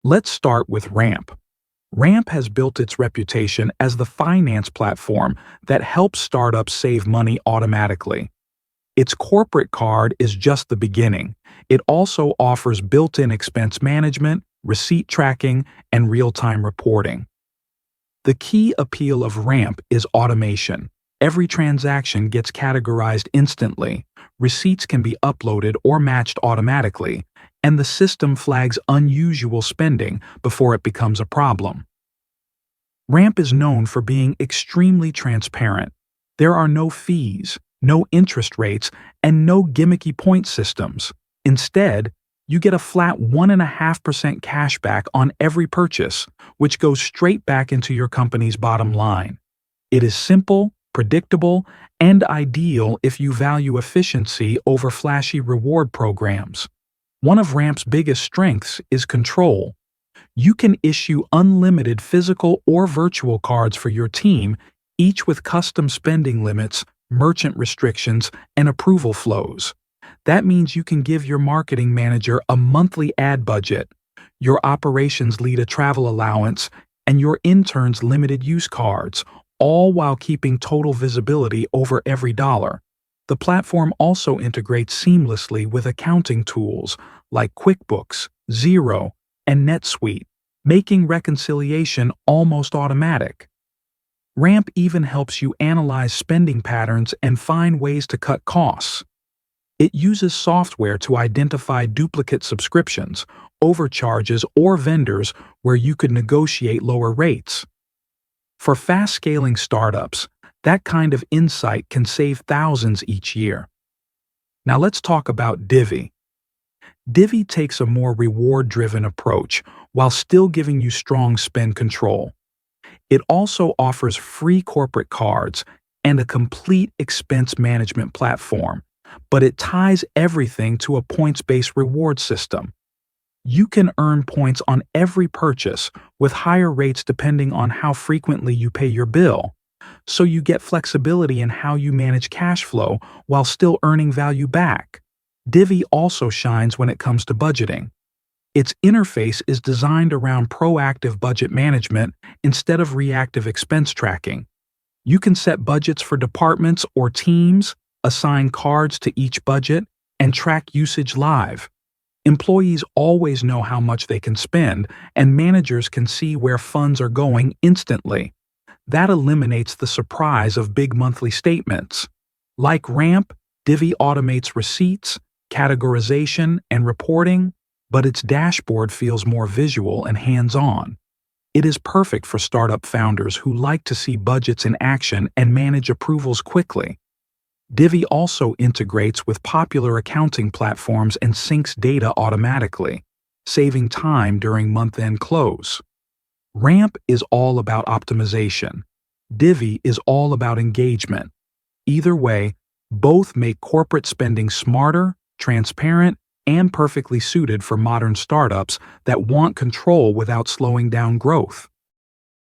Let's start with Ramp. Ramp has built its reputation as the finance platform that helps startups save money automatically. Its corporate card is just the beginning. It also offers built-in expense management, receipt tracking, and real-time reporting. The key appeal of Ramp is automation. Every transaction gets categorized instantly, receipts can be uploaded or matched automatically, and the system flags unusual spending before it becomes a problem. Ramp is known for being extremely transparent. There are no fees, no interest rates, and no gimmicky point systems. Instead, you get a flat 1.5% cashback on every purchase, which goes straight back into your company's bottom line. It is simple, predictable, and ideal if you value efficiency over flashy reward programs. One of Ramp's biggest strengths is control. You can issue unlimited physical or virtual cards for your team, each with custom spending limits, merchant restrictions, and approval flows. That means you can give your marketing manager a monthly ad budget, your operations lead a travel allowance, and your interns limited use cards, all while keeping total visibility over every dollar. The platform also integrates seamlessly with accounting tools like QuickBooks, Xero, and NetSuite, making reconciliation almost automatic. Ramp even helps you analyze spending patterns and find ways to cut costs. It uses software to identify duplicate subscriptions, overcharges, or vendors where you could negotiate lower rates. For fast-scaling startups, that kind of insight can save thousands each year. Now let's talk about Divvy. Divvy takes a more reward-driven approach while still giving you strong spend control. It also offers free corporate cards and a complete expense management platform, but it ties everything to a points-based reward system. You can earn points on every purchase, with higher rates depending on how frequently you pay your bill, so you get flexibility in how you manage cash flow while still earning value back. Divvy also shines when it comes to budgeting. Its interface is designed around proactive budget management instead of reactive expense tracking. You can set budgets for departments or teams, assign cards to each budget, and track usage live. Employees always know how much they can spend, and managers can see where funds are going instantly. That eliminates the surprise of big monthly statements. Like Ramp, Divvy automates receipts, categorization, and reporting, but its dashboard feels more visual and hands-on. It is perfect for startup founders who like to see budgets in action and manage approvals quickly. Divvy also integrates with popular accounting platforms and syncs data automatically, saving time during month-end close. Ramp is all about optimization. Divvy is all about engagement. Either way, both make corporate spending smarter, transparent, and perfectly suited for modern startups that want control without slowing down growth.